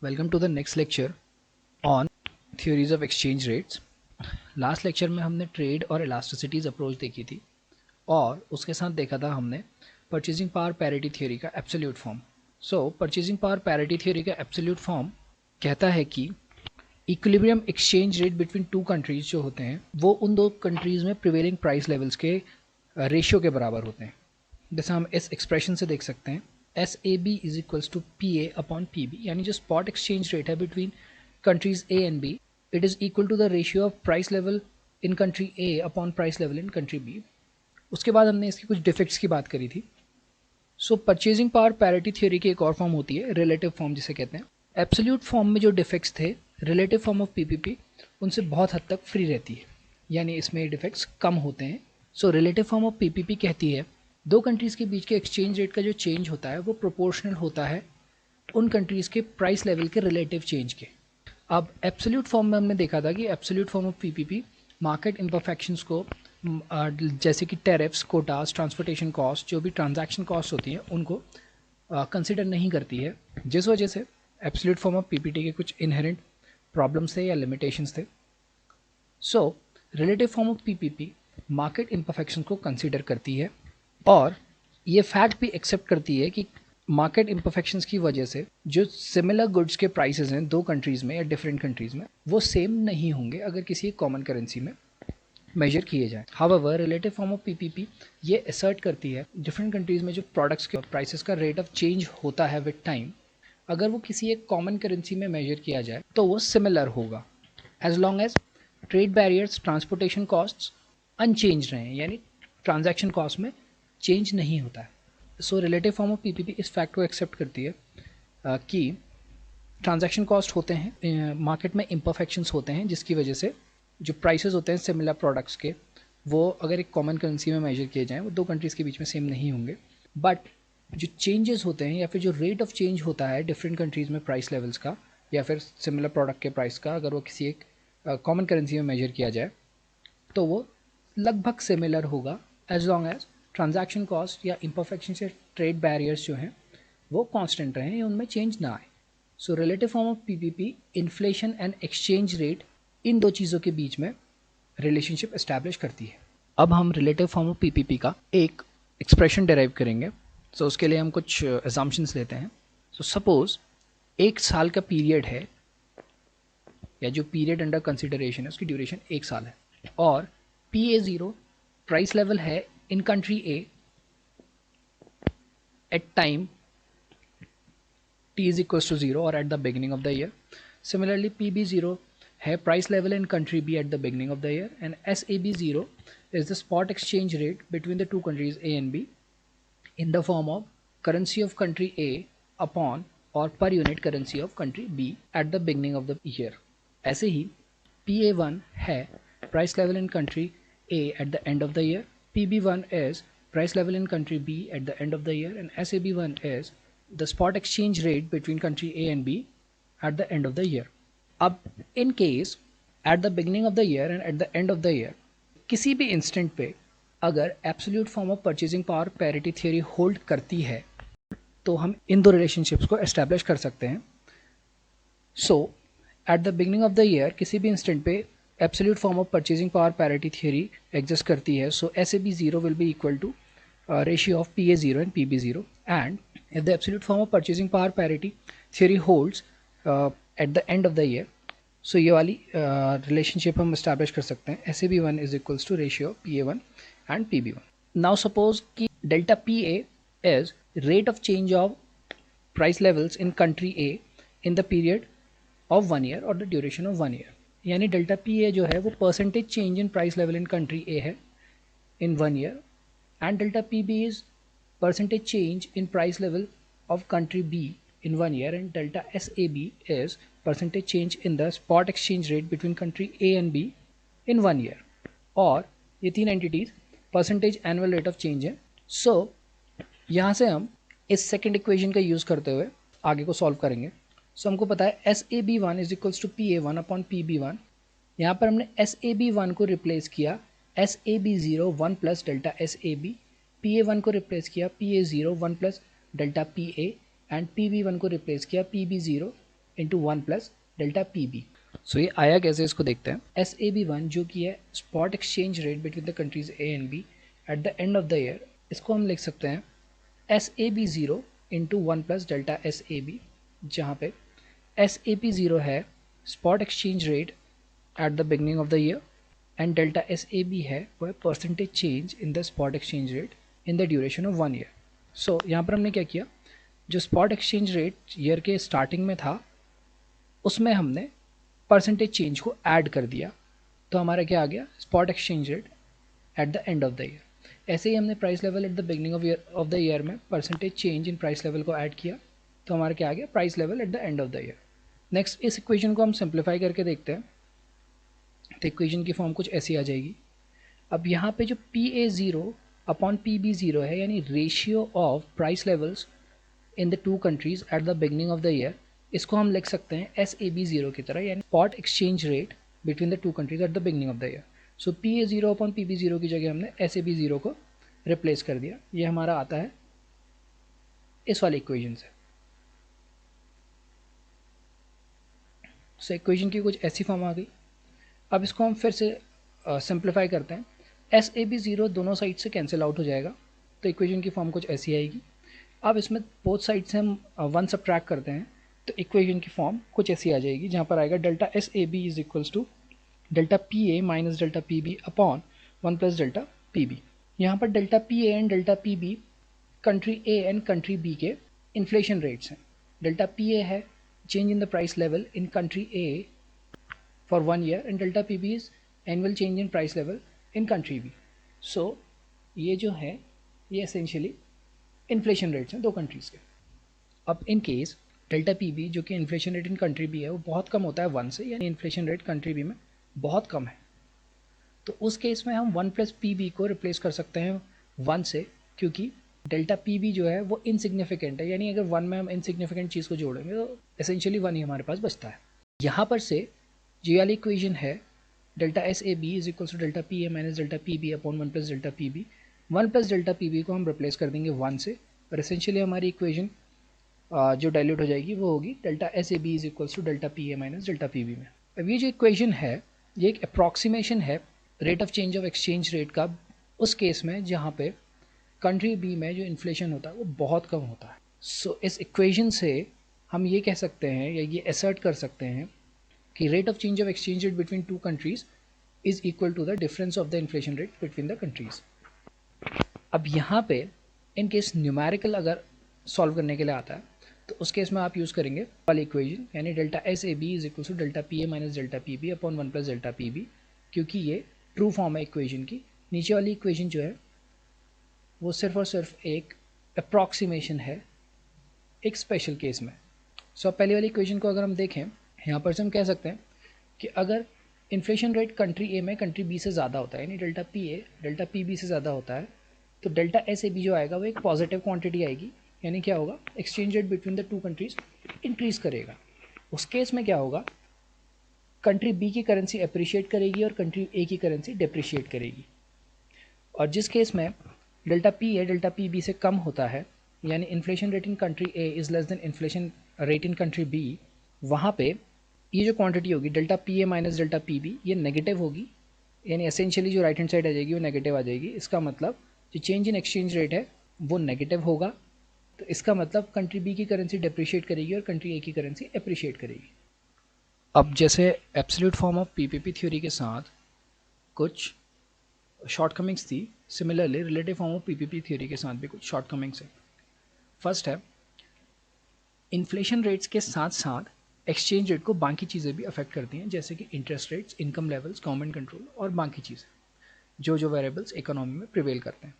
Welcome to the next lecture on theories of exchange rates. Last lecture में हमने trade और इलास्टिसिटीज approach देखी थी और उसके साथ देखा था हमने परचेजिंग पावर पैरिटी थ्योरी का absolute form. Purchasing power parity theory का एब्सोल्यूट फॉर्म कहता है कि equilibrium exchange rate between two countries जो होते हैं वो उन दो कंट्रीज में प्रिवेलिंग प्राइस लेवल्स के रेशियो के बराबर होते हैं। जैसा हम इस एक्सप्रेशन से देख सकते हैं, S A B is equals to P A upon P B, यानी जो स्पॉट एक्सचेंज रेट है between countries A and B, it is equal to the ratio of price level in country A upon price level in country B. उसके बाद हमने इसकी कुछ defects की बात करी थी। परचेजिंग पावर पैरिटी थ्योरी की एक और फॉर्म होती है रिलेटिव फॉर्म जिसे कहते हैं। एब्सोल्यूट फॉर्म में जो डिफेक्ट्स थे रिलेटिव फॉर्म ऑफ पीपीपी उनसे बहुत हद तक फ्री रहती है, यानी इसमें डिफेक्ट्स कम होते हैं। रिलेटिव फॉर्म ऑफ पीपीपी कहती है दो कंट्रीज़ के बीच के एक्सचेंज रेट का जो चेंज होता है वो प्रोपोर्शनल होता है उन कंट्रीज़ के प्राइस लेवल के रिलेटिव चेंज के। अब एब्सोल्यूट फॉर्म में हमने देखा था कि absolute form of PPP market imperfections को जैसे कि टैरिफ्स, कोटास, ट्रांसपोर्टेशन कॉस्ट, जो भी ट्रांजैक्शन कॉस्ट होती हैं उनको कंसिडर नहीं करती है, जिस वजह से एब्सोल्यूट फॉर्म ऑफ पीपीटी के कुछ इनहेरेंट प्रॉब्लम्स थे या लिमिटेशंस थे। Relative form of PPP market imperfection को कंसिडर करती है और ये फैक्ट भी एक्सेप्ट करती है कि मार्केट इम्परफेक्शंस की वजह से जो सिमिलर गुड्स के प्राइसेस हैं दो कंट्रीज़ में या डिफरेंट कंट्रीज़ में वो सेम नहीं होंगे अगर किसी एक कॉमन करेंसी में मेजर किए जाए। However relative form of PPP ये असर्ट करती है डिफरेंट कंट्रीज़ में जो प्रोडक्ट्स के प्राइसेस का रेट ऑफ चेंज होता है विद टाइम, अगर वो किसी एक कॉमन करेंसी में मेजर किया जाए तो वो सिमिलर होगा as long as trade barriers, transportation costs unchanged रहे, यानी ट्रांजैक्शन कॉस्ट में चेंज नहीं होता है। रिलेटिव फॉर्म ऑफ पीपीपी इस फैक्ट को एक्सेप्ट करती है कि ट्रांजैक्शन कॉस्ट होते हैं, मार्केट में इम्परफेक्शंस होते हैं जिसकी वजह से जो प्राइसेस होते हैं सिमिलर प्रोडक्ट्स के वो अगर एक कॉमन करेंसी में मेजर किए जाएँ वो दो कंट्रीज़ के बीच में सेम नहीं होंगे। बट जो चेंजेस होते हैं या फिर जो रेट ऑफ चेंज होता है डिफरेंट कंट्रीज़ में प्राइस लेवल्स का या फिर सिमिलर प्रोडक्ट के प्राइस का, अगर वो किसी एक कॉमन करेंसी में मेजर किया जाए तो वो लगभग सिमिलर होगा as long as transaction cost या इम्परफेक्शन से ट्रेड बैरियर्स जो हैं वो कांस्टेंट रहें या उनमें चेंज ना आए। Relative form of PPP inflation and exchange rate इन दो चीज़ों के बीच में रिलेशनशिप एस्टैब्लिश करती है। अब हम रिलेटिव फॉर्म ऑफ पीपीपी का एक एक्सप्रेशन डेराइव करेंगे। उसके लिए हम कुछ असम्पशंस लेते हैं। सपोज एक साल का पीरियड है या जो पीरियड अंडर कंसिडरेशन है उसकी ड्यूरेशन एक साल है और PA0 प्राइस लेवल है in country A at time T is equals to 0 or at the beginning of the year. Similarly, PB0 है price level in country B at the beginning of the year and SAB0 is the spot exchange rate between the two countries A and B in the form of currency of country A upon or per unit currency of country B at the beginning of the year. ऐसे ही PA1 है price level in country A at the end of the year, PB1 is price level in country B at the end of the year and SAB1 is the spot exchange rate between country A and B at the end of the year. अब in case at the beginning of the year and at the end of the year किसी भी instant पे अगर absolute form of purchasing power parity theory hold करती है तो हम इन दो रिलेशनशिप्स को एस्टैब्लिश कर सकते हैं। At the beginning of the year किसी भी इंस्टेंट पे absolute form of purchasing power parity theory exist करती है। SAB0 will be equal to ratio of PA0 and PB0 and if the absolute form of purchasing power parity theory holds at the end of the year, ये वाली relationship हम establish कर सकते हैं SAB1 is equals to ratio of PA1 and PB1. Now suppose कि delta PA is rate of change of price levels in country A in the period of 1 year or the duration of 1 year, यानी delta PA जो है वो percentage change in price level in country A है in 1 year and delta PB is percentage change in price level of country B in 1 year and delta SAB is percentage change in the spot exchange rate between country A and B in 1 year और ये तीन entities percentage annual rate of change है। यहाँ से हम इस second equation का use करते हुए आगे को सॉल्व करेंगे। हमको पता है SAB1 is equals to PA1 upon PB1। यहाँ पर हमने SAB1 को रिप्लेस किया SAB0 1 plus delta SAB, PA1 को रिप्लेस किया PA0 1 plus delta PA and PB1 को रिप्लेस किया PB0 into 1 plus delta P B. So ये आया कैसे, इसको देखते हैं। एस ए बी वन जो कि है spot exchange rate between the countries A and B at the end of the year, इसको हम लिख सकते हैं S A B zero into 1 plus delta S A B, जहाँ पे एस ए पी ज़ीरो है spot exchange rate at the beginning of the year and delta S A B है वो है percentage change in the spot exchange rate in the duration of 1 year. सो यहाँ पर हमने क्या किया, जो स्पॉट एक्सचेंज रेट ईयर के स्टार्टिंग में था उसमें हमने परसेंटेज चेंज को ऐड कर दिया, तो हमारा क्या आ गया, spot exchange rate at the end of the year. ऐसे ही हमने price level at the beginning of the year में percentage change in price level को ऐड किया, तो हमारा क्या आ गया, price level at the end of the year. Next इस इक्वेशन को हम सिंप्लीफाई करके देखते हैं, तो इक्वेशन की फॉर्म कुछ ऐसी आ जाएगी। अब यहाँ पे जो P A zero upon P B zero है, यानी ratio of price levels in the two countries at the beginning of the year, इसको हम लिख सकते हैं एस ए बी ज़ीरो की तरह, यानी spot exchange rate between the two countries at the beginning of the year. So P A zero upon P B zero की जगह हमने एस ए बी ज़ीरो को रिप्लेस कर दिया। ये हमारा आता है इस वाले इक्वेशन से। सो इक्वेशन की कुछ ऐसी फॉर्म आ गई। अब इसको हम फिर से सिंप्लीफाई करते हैं। एस ए बी ज़ीरो दोनों साइड से कैंसिल आउट हो जाएगा, तो इक्वेशन की फॉर्म कुछ ऐसी आएगी। अब इसमें बोथ साइड से हम 1 सब्ट्रैक्ट करते हैं, तो इक्वेशन की फॉर्म कुछ ऐसी आ जाएगी, जहाँ पर आएगा delta S A B is equals to delta P A minus delta P B upon 1 plus delta P B. यहाँ पर delta P A and delta P B country A and country B के inflation rates हैं। Delta P A है change in the price level in country A for 1 year and delta P B is annual change in price level in country B. So ये जो है ये essentially inflation rates हैं दो countries के। अब in case delta P B जो कि inflation rate in country B है वो बहुत कम होता है 1 से, यानी इन्फ्लेशन रेट कंट्री बी में बहुत कम है, तो उस केस में हम 1 प्लस पी बी को रिप्लेस कर सकते हैं 1 से, क्योंकि डेल्टा पी बी जो है वो इनसिग्निफिकेंट है, यानी अगर 1 में हम इनसिग्निफिकेंट चीज़ को जोड़ेंगे तो एसेंशियली 1 ही हमारे पास बचता है। यहाँ पर से जो वाली इक्वेशन है delta S A B is equals to delta P A minus delta P B upon 1 plus delta P B. 1 plus delta P B को हम रिप्लेस कर देंगे 1 से, और एसेंशियली हमारी इक्वेशन जो डाइल्यूट हो जाएगी वो होगी delta S A B is equals to delta P A minus delta P B में। अब ये जो इक्वेशन है ये एक अप्रॉक्सीमेशन है rate of change of exchange rate का, उस केस में जहाँ पे कंट्री बी में जो इन्फ्लेशन होता है वो बहुत कम होता है। सो इस इक्वेशन से हम ये कह सकते हैं या ये असर्ट कर सकते हैं कि rate of change of exchange rate between two countries is equal to the difference of the inflation rate between the countries. अब यहाँ पे इन केस न्यूमेरिकल अगर सॉल्व करने के लिए आता है तो उस केस में आप यूज़ करेंगे वाली इक्वेशन, यानी delta S A B is equal to delta P A minus delta P B upon 1 plus delta P B, क्योंकि ये ट्रू फॉर्म है इक्वेशन की। नीचे वाली इक्वेशन जो है वो सिर्फ और सिर्फ एक अप्रॉक्सीमेशन है एक स्पेशल केस में। सो पहली वाली इक्वेशन को अगर हम देखें, यहाँ पर से हम कह सकते हैं कि अगर इन्फ्लेशन रेट कंट्री ए में कंट्री बी से ज़्यादा होता है, यानी delta P A delta P B से ज़्यादा होता है, तो डेल्टा एस ए बी जो आएगा वो एक पॉजिटिव क्वांटिटी आएगी, यानी क्या होगा, exchange rate between the two countries increase करेगा। उस केस में क्या होगा, कंट्री बी की करेंसी अप्रिशिएट करेगी और कंट्री ए की करेंसी डिप्रिशिएट करेगी। और जिस केस में delta P A delta P B से कम होता है, यानी inflation rate in country A is less than inflation rate in country B, वहाँ पे ये जो क्वांटिटी होगी delta P A minus delta P B ये नेगेटिव होगी, यानी एसेंशियली जो राइट हैंड साइड आ जाएगी वो नेगेटिव आ जाएगी। इसका मतलब जो चेंज इन एक्सचेंज रेट है वो नेगेटिव होगा, तो इसका मतलब कंट्री बी की करेंसी डिप्रिशिएट करेगी और कंट्री ए की करेंसी अप्रिशिएट करेगी। अब जैसे absolute form of PPP theory के साथ कुछ शॉर्टकमिंग्स थी, similarly relative form of PPP theory के साथ भी कुछ शॉर्टकमिंग्स है। फर्स्ट है, इन्फ्लेशन रेट्स के साथ साथ एक्सचेंज रेट को बाकी चीज़ें भी अफेक्ट करती हैं, जैसे कि interest rates, income levels, government control और बाकी चीज़ें जो वेरिएबल्स इकोनॉमी में प्रिवेल करते हैं।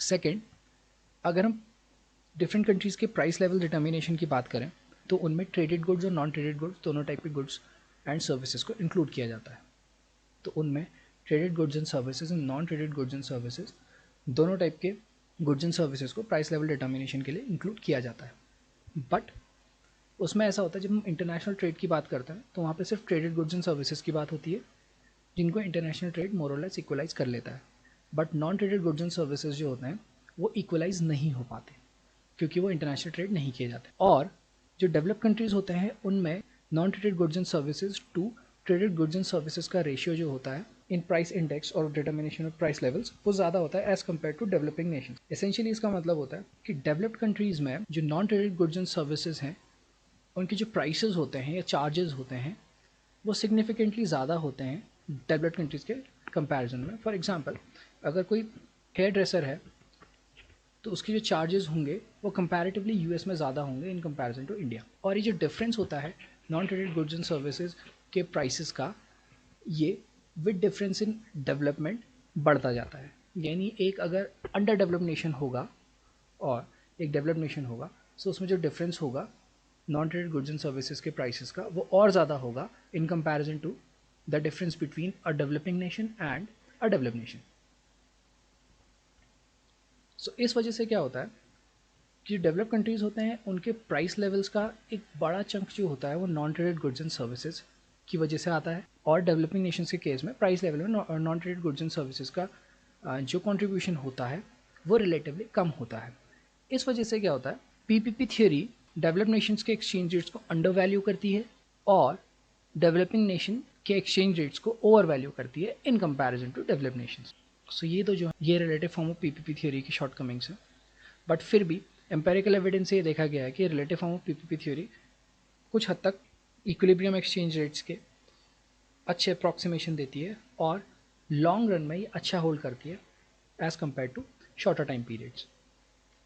सेकंड, अगर हम डिफरेंट कंट्रीज़ के प्राइस लेवल डिटर्मिनेशन की बात करें तो उनमें ट्रेडेड गुड्स और नॉन ट्रेडेड गुड्स दोनों टाइप के गुड्स एंड सर्विसेज को इंक्लूड किया जाता है। तो उनमें traded goods and services and non traded goods and services दोनों टाइप के गुड्स एंड सर्विसेज को प्राइस लेवल डिटर्मिनेशन के लिए इंक्लूड किया जाता है। बट उसमें ऐसा होता है, जब हम इंटरनेशनल ट्रेड की बात करते हैं तो वहाँ पे सिर्फ ट्रेडेड गुड्स एंड सर्विसेज की बात होती है, जिनको इंटरनेशनल ट्रेड मोर और लेस इक्वलाइज कर लेता है। But non traded goods and services जो होते हैं वो इक्वलाइज नहीं हो पाते, क्योंकि वो इंटरनेशनल ट्रेड नहीं किए जाते। और जो डेवलप कंट्रीज़ होते हैं उनमें non traded goods and services to traded goods and services का रेशियो जो होता है इन प्राइस इंडेक्स और डिटर्मिनेशन ऑफ प्राइस लेवल्स वो ज़्यादा होता है as compare to developing nation. Essentially इसका मतलब होता है कि डेवलप्ड कंट्रीज़ में जो non traded goods and services हैं उनके जो प्राइसेस होते हैं या चार्जेस होते हैं वो सिग्निफिकेंटली ज़्यादा होते हैं डेवलप्ड कंट्रीज़ के कंपैरिजन में। फॉर एग्जांपल, अगर कोई हेयर ड्रेसर है तो उसके जो चार्जेस होंगे वो कंपैरेटिवली यूएस में ज़्यादा होंगे इन कंपैरिजन टू इंडिया। और ये जो डिफरेंस होता है non traded goods and services के प्राइसेस का, ये विद डिफरेंस इन डेवलपमेंट बढ़ता जाता है। यानी एक अगर अंडर डेवलप्ड नेशन होगा और एक डेवलप्ड नेशन होगा तो उसमें जो डिफरेंस होगा non traded goods and services के प्राइसेस का वो और ज़्यादा होगा in comparison to the difference between a developing nation and a developed nation. So इस वजह से क्या होता है कि डेवलप कंट्रीज़ होते हैं उनके प्राइस लेवल्स का एक बड़ा चंक जो होता है वो non traded goods and services की वजह से आता है, और डेवलपिंग नेशंस के केस में प्राइस लेवल में non traded goods and services का जो कंट्रीब्यूशन होता है वो रिलेटिवली कम होता है। इस वजह से क्या होता है, पीपीपी थ्योरी डेवलप्ड नेशंस के एक्सचेंज रेट्स को अंडर वैल्यू करती है और डेवलपिंग नेशन के एक्सचेंज रेट्स को ओवर वैल्यू करती है in comparison to developed nations. So ये तो जो ये relative form of PPP theory की शॉर्ट कमिंग्स है। बट फिर भी एम्पेरिकल एविडेंस से ये देखा गया है कि relative form of PPP theory कुछ हद तक इक्विलिब्रियम एक्सचेंज रेट्स के अच्छे अप्रॉक्सीमेशन देती है और लॉन्ग रन में ये अच्छा होल्ड करती है as compare to shorter time periods.